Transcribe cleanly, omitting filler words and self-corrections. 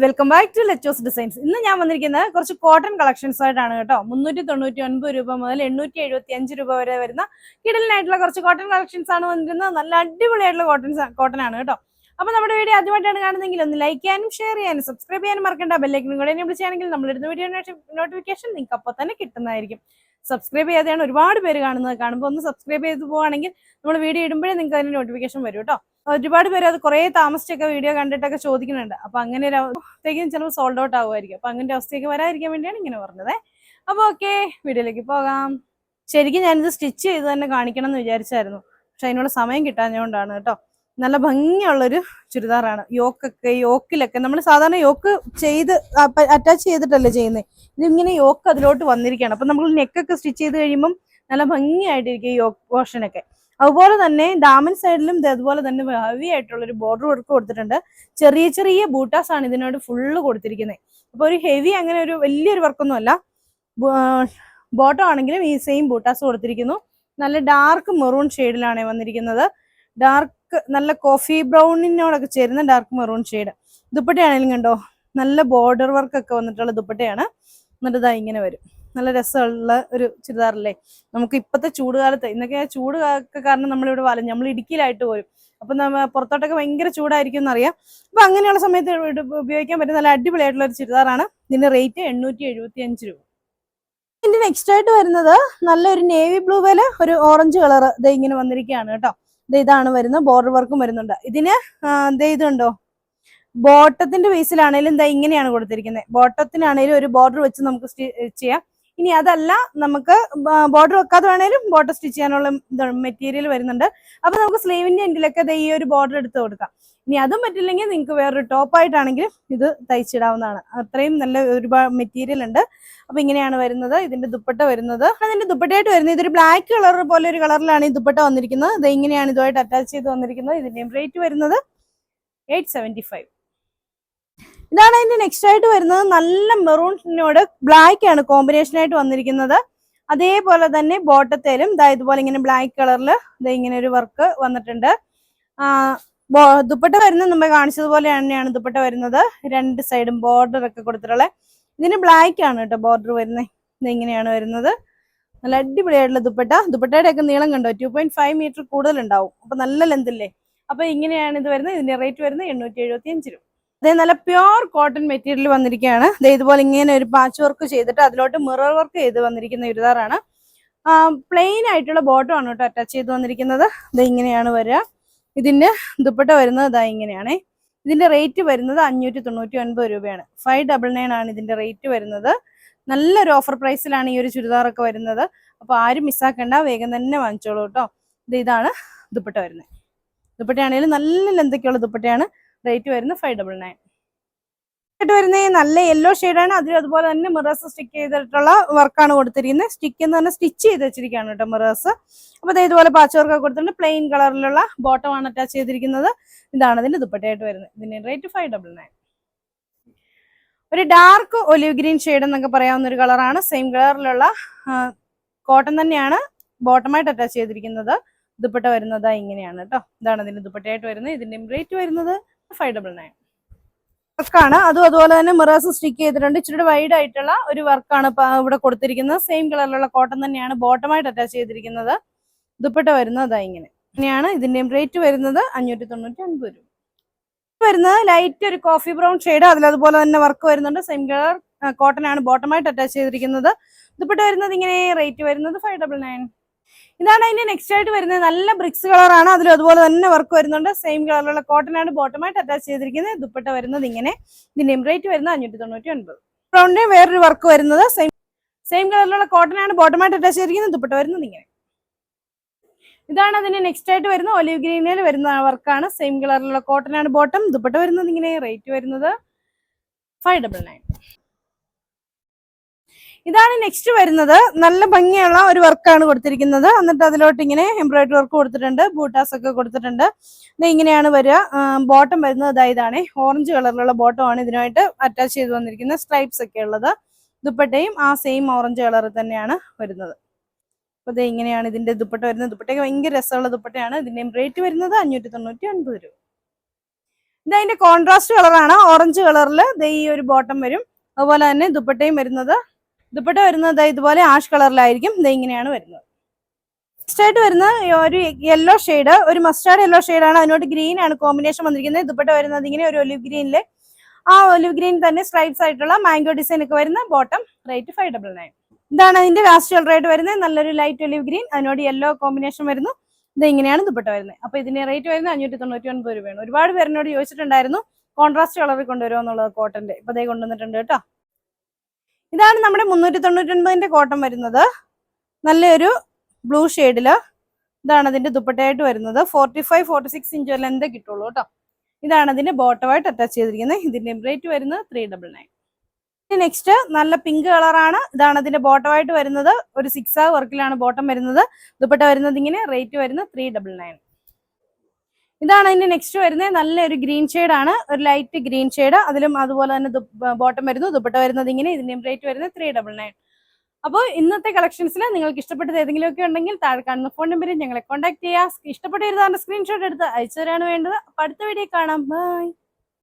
Welcome back to ലെറ്റോസ് designs. ഇന്ന് ഞാൻ വന്നിരിക്കുന്നത് കുറച്ച് കോട്ടൺ കളക്ഷൻസ് ആയിട്ടാണ് കേട്ടോ. 399 രൂപ മുതൽ 875 രൂപ വരെ വരുന്ന കിടലിനായിട്ടുള്ള കുറച്ച് കോട്ടൺ കളക്ഷൻസ് ആണ് വന്നിരുന്നത്. നല്ല അടിപൊളിയായിട്ടുള്ള കോട്ടൺ ആണ് കേട്ടോ. അപ്പൊ നമ്മുടെ വീഡിയോ ആദ്യമായിട്ടാണ് കാണുന്നതെങ്കിൽ ഒന്ന് ലൈക്ക് ചെയ്യാനും ഷെയർ ചെയ്യാനും സബ്സ്ക്രൈബ് ചെയ്യാനും മറക്കണ്ട. ബെല്ലൈക്കനും കൂടെ എനേബിൾ ചെയ്യുകയാണെങ്കിൽ നമ്മളിടുന്ന വീഡിയോ നോട്ടിഫിക്കേഷൻ നിങ്ങൾക്ക് അപ്പോൾ തന്നെ കിട്ടുന്നതായിരിക്കും. സബ്സ്ക്രൈബ് ചെയ്യാതെയാണ് ഒരുപാട് പേര് കാണുന്നത്. കാണുമ്പോൾ ഒന്ന് സബ്സ്ക്രൈബ് ചെയ്ത് പോവുകയാണെങ്കിൽ നമ്മൾ വീഡിയോ ഇടുമ്പോഴേ നിങ്ങൾക്ക് അതിന് നോട്ടിഫിക്കേഷൻ വരും കേട്ടോ. ഒരുപാട് പേര് അത് കുറേ താമസിച്ചൊക്കെ വീഡിയോ കണ്ടിട്ടൊക്കെ ചോദിക്കുന്നുണ്ട്. അപ്പൊ അങ്ങനെ ഒരു അവസ്ഥയ്ക്കും ചിലപ്പോൾ സോൾഡ് ഔട്ട് ആവുമായിരിക്കും. അപ്പൊ അങ്ങനത്തെ അവസ്ഥയ്ക്ക് വരാതിരിക്കാൻ വേണ്ടിയാണ് ഇങ്ങനെ പറഞ്ഞത്. അപ്പൊ ഓക്കെ, വീഡിയോയിലേക്ക് പോകാം. ശരിക്കും ഞാനിത് സ്റ്റിച്ച് ചെയ്ത് തന്നെ കാണിക്കണം എന്ന് വിചാരിച്ചായിരുന്നു, പക്ഷെ അതിനുള്ള സമയം കിട്ടാഞ്ഞുകൊണ്ടാണ് കേട്ടോ. നല്ല ഭംഗിയുള്ളൊരു ചുരിദാറാണ്. യോക്കിലൊക്കെ നമ്മൾ സാധാരണ യോക്ക് ചെയ്ത് അറ്റാച്ച് ചെയ്തിട്ടല്ലേ ചെയ്യുന്നത്. ഇതിങ്ങനെ യോക്ക് അതിലോട്ട് വന്നിരിക്കുകയാണ്. അപ്പൊ നമ്മൾ നെക്കൊക്കെ സ്റ്റിച്ച് ചെയ്ത് കഴിയുമ്പം നല്ല ഭംഗിയായിട്ടിരിക്കും ഈ യോക്ക് പോർഷനൊക്കെ. അതുപോലെ തന്നെ ഡാമൻ സൈഡിലും അതുപോലെ തന്നെ ഹെവി ആയിട്ടുള്ളൊരു ബോർഡർ വർക്ക് കൊടുത്തിട്ടുണ്ട്. ചെറിയ ചെറിയ ബൂട്ടാസ് ആണ് ഇതിനോട് ഫുള്ള് കൊടുത്തിരിക്കുന്നത്. അപ്പൊ ഒരു ഹെവി അങ്ങനെ ഒരു വലിയൊരു വർക്കൊന്നും അല്ല. ബോട്ടം ആണെങ്കിലും ഈ സെയിം ബൂട്ടാസ് കൊടുത്തിരിക്കുന്നു. നല്ല ഡാർക്ക് മെറൂൺ ഷെയ്ഡിലാണ് വന്നിരിക്കുന്നത്. ഡാർക്ക് നല്ല കോഫി ബ്രൗണിനോടൊക്കെ ചേരുന്ന ഡാർക്ക് മെറൂൺ ഷെയ്ഡ്. ദുപ്പട്ടയാണെങ്കിലും കണ്ടോ, നല്ല ബോർഡർ വർക്ക് ഒക്കെ വന്നിട്ടുള്ള ദുപ്പട്ടയാണ്. എന്നിട്ട് ഇതാ ഇങ്ങനെ വരും. നല്ല രസമുള്ള ഒരു ചുരിദാറല്ലേ. നമുക്ക് ഇപ്പോഴത്തെ ചൂടുകാലത്ത്, ഇന്നൊക്കെ ചൂട് കാരണം നമ്മളിവിടെ നമ്മൾ ഇടുക്കിയിലായിട്ട് പോരും. അപ്പൊ പുറത്തോട്ടൊക്കെ ഭയങ്കര ചൂടായിരിക്കും എന്നറിയാം. അപ്പൊ അങ്ങനെയുള്ള സമയത്ത് ഉപയോഗിക്കാൻ പറ്റുന്ന നല്ല അടിപൊളിയായിട്ടുള്ള ഒരു ചുരിദാറാണ്. ഇതിന്റെ റേറ്റ് 875 രൂപ. ഇതിന്റെ നെക്സ്റ്റ് ആയിട്ട് വരുന്നത് നല്ലൊരു നേവി ബ്ലൂ പോലെ ഒരു ഓറഞ്ച് കളർ ഇത് ഇങ്ങനെ വന്നിരിക്കുകയാണ് കേട്ടോ. ഇതാണ് വരുന്നത്. ബോർഡർ വർക്കും വരുന്നുണ്ട്. ഇതിന് ഇതുണ്ടോ, ബോട്ടത്തിന്റെ ബേസിലാണേലും ഇതാ ഇങ്ങനെയാണ് കൊടുത്തിരിക്കുന്നത്. ബോട്ടത്തിനാണേലും ഒരു ബോർഡർ വെച്ച് നമുക്ക് സ്റ്റിച്ച് ചെയ്യാം. ഇനി അതല്ല, നമുക്ക് ബോർഡർ വെക്കാതെ വേണേലും ബോട്ടം സ്റ്റിച്ച് ചെയ്യാനുള്ള മെറ്റീരിയൽ വരുന്നുണ്ട്. അപ്പൊ നമുക്ക് സ്ലീവിന്റെ എൻഡിലൊക്കെ ഈ ഒരു ബോർഡർ എടുത്ത് കൊടുക്കാം. ഇനി അതും പറ്റില്ലെങ്കിൽ നിങ്ങൾക്ക് വേറൊരു ടോപ്പായിട്ടാണെങ്കിലും ഇത് തയ്ച്ചിടാവുന്നതാണ്. അത്രയും നല്ല ഒരുപാട് മെറ്റീരിയൽ ഉണ്ട്. അപ്പൊ ഇങ്ങനെയാണ് വരുന്നത്. ഇതിന്റെ ദുപ്പട്ട വരുന്നത്, അതിന്റെ ദുപ്പട്ടയായിട്ട് വരുന്നത് ഇതൊരു ബ്ലാക്ക് കളർ പോലെ ഒരു കളറിലാണ് ഈ ദുപ്പട്ട വന്നിരിക്കുന്നത്. ഇത് ഇങ്ങനെയാണ് ഇതുമായിട്ട് അറ്റാച്ച് ചെയ്ത് വന്നിരിക്കുന്നത്. ഇതിന്റെയും റേറ്റ് വരുന്നത് 875. ഇതാണ് അതിന്റെ നെക്സ്റ്റ് ആയിട്ട് വരുന്നത്. നല്ല മെറൂണിനോട് ബ്ലാക്ക് ആണ് കോമ്പിനേഷൻ ആയിട്ട് വന്നിരിക്കുന്നത്. അതേപോലെ തന്നെ ബോട്ടത്തേലും ഇതുപോലെ ഇങ്ങനെ ബ്ലാക്ക് കളറിൽ ഇങ്ങനെ ഒരു വർക്ക് വന്നിട്ടുണ്ട്. ദുപ്പട്ട വരുന്നത് മുമ്പേ കാണിച്ചതുപോലെ തന്നെയാണ് ദുപ്പട്ട വരുന്നത്. രണ്ട് സൈഡും ബോർഡർ ഒക്കെ കൊടുത്തിട്ടുള്ളത്. ഇതിന് ബ്ലാക്ക് ആണ് കേട്ടോ ബോർഡർ വരുന്നത്. ഇങ്ങനെയാണ് വരുന്നത്. നല്ല അടിപൊളിയായിട്ടുള്ള ദുപ്പട്ടയുടെ ഒക്കെ നീളം കണ്ടോ, 2.5 മീറ്റർ കൂടുതൽ ഉണ്ടാവും. അപ്പൊ നല്ല ലെന്ത് അല്ലേ. അപ്പൊ ഇങ്ങനെയാണ് ഇത് വരുന്നത്. ഇതിന്റെ റേറ്റ് വരുന്നത് 875 രൂപ. അതേ നല്ല പ്യോർ കോട്ടൺ മെറ്റീരിയൽ വന്നിരിക്കുകയാണ്. ഇതുപോലെ ഇങ്ങനെ ഒരു പാച്ച് വർക്ക് ചെയ്തിട്ട് അതിലോട്ട് മിറർ വർക്ക് ചെയ്ത് വന്നിരിക്കുന്ന ചുരിദാറാണ്. പ്ലെയിൻ ആയിട്ടുള്ള ബോട്ടം ആണ് കേട്ടോ അറ്റാച്ച് ചെയ്ത് വന്നിരിക്കുന്നത്. ഇങ്ങനെയാണ് വരിക. ഇതിന്റെ ദുപ്പട്ട വരുന്നത് ഇങ്ങനെയാണ്. ഇതിന്റെ റേറ്റ് വരുന്നത് 599 രൂപയാണ്. 599 ആണ് ഇതിന്റെ റേറ്റ് വരുന്നത്. നല്ലൊരു ഓഫർ പ്രൈസിലാണ് ഈ ഒരു ചുരിദാറൊക്കെ വരുന്നത്. അപ്പൊ ആരും മിസ്സാക്കണ്ട, വേഗം തന്നെ വാങ്ങിച്ചോളൂ കേട്ടോ. ഇതാണ് ദുപ്പട്ട വരുന്നത്. ദുപ്പട്ടയാണെങ്കിലും നല്ല ലെന്തൊക്കെയുള്ള ദുപ്പട്ടയാണ്. റേറ്റ് വരുന്നത് 599. വരുന്നത് നല്ല യെല്ലോ ഷെയ്ഡാണ്. അതിലും അതുപോലെ തന്നെ മിറേഴ്സ് സ്റ്റിക്ക് ചെയ്തിട്ടുള്ള വർക്കാണ് കൊടുത്തിരിക്കുന്നത്. സ്റ്റിക്ക് എന്ന് പറഞ്ഞാൽ സ്റ്റിച്ച് ചെയ്ത് വെച്ചിരിക്കുകയാണ് കേട്ടോ മിറേഴ്സ്. അപ്പൊ ഇതുപോലെ പാച്ച് വർക്ക് കൊടുത്തിട്ടുണ്ട്. പ്ലെയിൻ കളറിലുള്ള ബോട്ടം ആണ് അറ്റാച്ച് ചെയ്തിരിക്കുന്നത്. ഇതാണ് ഇതിന്റെ ദുപ്പട്ടയായിട്ട് വരുന്നത്. ഇതിന്റെ റേറ്റ് 599. ഒരു ഡാർക്ക് ഒലിവ് ഗ്രീൻ ഷെയ്ഡ് എന്നൊക്കെ പറയാവുന്ന ഒരു കളറാണ്. സെയിം കളറിലുള്ള കോട്ടൺ തന്നെയാണ് ബോട്ടമായിട്ട് അറ്റാച്ച് ചെയ്തിരിക്കുന്നത്. ദുപ്പട്ട വരുന്നത് ഇങ്ങനെയാണ് കേട്ടോ. ഇതാണ് ഇതിന്റെ ദുപ്പട്ടയായിട്ട് വരുന്നത്. ഇതിന്റെ റേറ്റ് വരുന്നത് 599. വർക്കാണ്. അതുപോലെ തന്നെ മിറേഴ്സ് സ്റ്റിക്ക് ചെയ്തിട്ടുണ്ട്. ഇച്ചിരി വൈഡ് ആയിട്ടുള്ള ഒരു വർക്കാണ് ഇവിടെ കൊടുത്തിരിക്കുന്നത്. സെയിം കളറിലുള്ള കോട്ടൺ തന്നെയാണ് ബോട്ടമായിട്ട് അറ്റാച്ച് ചെയ്തിരിക്കുന്നത്. ദുപ്പട്ട വരുന്നത് ഇങ്ങനെയാണ്. ഇതിന്റെയും റേറ്റ് വരുന്നത് 595 രൂപ. വരുന്നത് ലൈറ്റ് ഒരു കോഫി ബ്രൗൺ ഷെയ്ഡ്. അതിലതുപോലെ തന്നെ വർക്ക് വരുന്നുണ്ട്. സെയിം കളർ കോട്ടൺ ആണ് ബോട്ടമായിട്ട് അറ്റാച്ച് ചെയ്തിരിക്കുന്നത്. ദുപ്പട്ട വരുന്നത് ഇങ്ങനെ. റേറ്റ് വരുന്നത് 599. ഇതാണ് അതിന്റെ നെക്സ്റ്റ് ആയിട്ട് വരുന്നത്. നല്ല ബ്രിക്സ് കളറാണ്. അതിലും അതുപോലെ തന്നെ വർക്ക് വരുന്നുണ്ട്. സെയിം കളറിലുള്ള കോട്ടൺ ആണ് ബോട്ടമായിട്ട് അറ്റാച്ച് ചെയ്തിരിക്കുന്നത്. ദുപ്പട്ട വരുന്നത് ഇങ്ങനെ. ഇതിന്റെ റേറ്റ് വരുന്നത് 599. ബ്രൗണിന്റെ വേറൊരു വർക്ക് വരുന്നത്. സെയിം കളറിലുള്ള കോട്ടൺ ആണ് ബോട്ടമായിട്ട് അറ്റാച്ച് ചെയ്തിരിക്കുന്നത്. ദുപ്പട്ട വരുന്നത് ഇങ്ങനെ. ഇതാണ് അതിന്റെ നെക്സ്റ്റ് ആയിട്ട് വരുന്നത്. ഒലിവ് ഗ്രീനിൽ വരുന്ന വർക്കാണ്. സെയിം കളറിലുള്ള കോട്ടൺ ആണ് ബോട്ടം. ദുപ്പട്ട വരുന്നത് ഇങ്ങനെ. റേറ്റ് വരുന്നത് 599. ഇതാണ് നെക്സ്റ്റ് വരുന്നത്. നല്ല ഭംഗിയുള്ള ഒരു വർക്കാണ് കൊടുത്തിരിക്കുന്നത്. എന്നിട്ട് അതിലോട്ട് ഇങ്ങനെ എംബ്രോയിഡറി വർക്ക് കൊടുത്തിട്ടുണ്ട്. ബൂട്ടാസ് ഒക്കെ കൊടുത്തിട്ടുണ്ട്. ഇങ്ങനെയാണ് വരിക. ബോട്ടം വരുന്നത് ഇതാണ്. ഓറഞ്ച് കളറിലുള്ള ബോട്ടം ആണ് ഇതിനായിട്ട് അറ്റാച്ച് ചെയ്ത് വന്നിരിക്കുന്നത്. സ്ട്രൈപ്സ് ഒക്കെ ഉള്ളത്. ദുപ്പട്ടയും ആ സെയിം ഓറഞ്ച് കളർ തന്നെയാണ് വരുന്നത്. അപ്പൊ ഇങ്ങനെയാണ് ഇതിന്റെ ദുപ്പട്ട വരുന്നത്. ദുപ്പട്ടയ്ക്ക് ഭയങ്കര രസമുള്ള ദുപ്പട്ടയാണ്. ഇതിന്റെയും റേറ്റ് വരുന്നത് 599 രൂപ. ഇത് അതിന്റെ കോൺട്രാസ്റ്റ് കളറാണ്. ഓറഞ്ച് കളറിൽ ഈ ഒരു ബോട്ടം വരും. അതുപോലെ തന്നെ ദുപ്പട്ടയും വരുന്നത് ഇതുപോലെ ആഷ് കളറിലായിരിക്കും. ഇങ്ങനെയാണ് വരുന്നത്. നെക്സ്റ്റ് ആയിട്ട് വരുന്നത് ഒരു യെല്ലോ ഷെയ്ഡ്, ഒരു മസ്റ്റാർഡ് യെല്ലോ ഷെയ്ഡാണ്. അതിനോട് ഗ്രീൻ ആണ് കോമ്പിനേഷൻ വന്നിരിക്കുന്നത്. ദുപ്പട്ട വരുന്നത് ഇങ്ങനെ ഒരു ഒലിവ് ഗ്രീനിലെ ആ ഒലിവ് ഗ്രീൻ തന്നെ സ്ട്രൈപ്സ് ആയിട്ടുള്ള മാംഗോ ഡിസൈൻ ഒക്കെ വരുന്ന ബോട്ടം. റേറ്റ് 599. ഇതാണ് അതിന്റെ ലാസ്റ്റ് കളർ ആയിട്ട് വരുന്നത്. നല്ലൊരു ലൈറ്റ് ഒലിവ് ഗ്രീൻ, അതിനോട് യെല്ലോ കോമ്പിനേഷൻ വരുന്നു. ഇങ്ങനെയാണ് ദുപ്പട്ട വരുന്നത്. അപ്പൊ ഇതിന്റെ റേറ്റ് വരുന്നത് 599 രൂപയാണ്. ഒരുപാട് പേരിനോട് ചോദിച്ചിട്ടുണ്ടായിരുന്നു കോൺട്രാസ്റ്റ് കളറിൽ കൊണ്ടുവരുമോ എന്നുള്ളത് കോട്ടന്റെ. ഇപ്പൊ ദേ കൊണ്ടുവന്നിട്ടുണ്ട് കേട്ടോ. ഇതാണ് നമ്മുടെ 399ന്റെ കോട്ടൺ വരുന്നത്. നല്ലൊരു ബ്ലൂ ഷെയ്ഡില്. ഇതാണ് അതിന്റെ ദുപ്പട്ടയായിട്ട് വരുന്നത്. 45-46 ഇഞ്ച് ലെന്ത് കിട്ടുള്ളൂ കേട്ടോ. ഇതാണ് അതിന്റെ ബോട്ടമായിട്ട് അറ്റാച്ച് ചെയ്തിരിക്കുന്നത്. ഇതിന്റെ റേറ്റ് വരുന്നത് 399. നെക്സ്റ്റ് നല്ല പിങ്ക് കളറാണ്. ഇതാണ് അതിന്റെ ബോട്ടമായിട്ട് വരുന്നത്. ഒരു 6 വർക്കിലാണ് ബോട്ടം വരുന്നത്. ദുപ്പട്ട വരുന്നത് ഇങ്ങനെ. റേറ്റ് വരുന്നത് 399. ഇതാണ് അതിന്റെ നെക്സ്റ്റ് വരുന്നത്. നല്ലൊരു ഗ്രീൻ ഷെയ്ഡാണ്, ഒരു ലൈറ്റ് ഗ്രീൻ ഷെയ്ഡ്. അതിലും അതുപോലെ തന്നെ ബോട്ടം വരുന്നു. ദുപ്പട്ട വരുന്നത് ഇങ്ങനെ. ഇതിന്റെ റേറ്റ് വരുന്നത് 399. അപ്പോൾ ഇന്നത്തെ കളക്ഷൻസിൽ നിങ്ങൾക്ക് ഇഷ്ടപ്പെട്ടത് ഏതെങ്കിലും ഒക്കെ ഉണ്ടെങ്കിൽ താഴെ കാണുന്ന ഫോൺ നമ്പറിൽ ഞങ്ങളെ കോൺടാക്ട് ചെയ്യുക. ഇഷ്ടപ്പെട്ട എഴുതാണ്ട് സ്ക്രീൻഷോട്ട് എടുത്ത് അയച്ചു തരാണ് വേണ്ടത്. അപ്പോൾ അടുത്ത വീഡിയോ കാണാം. ബൈ.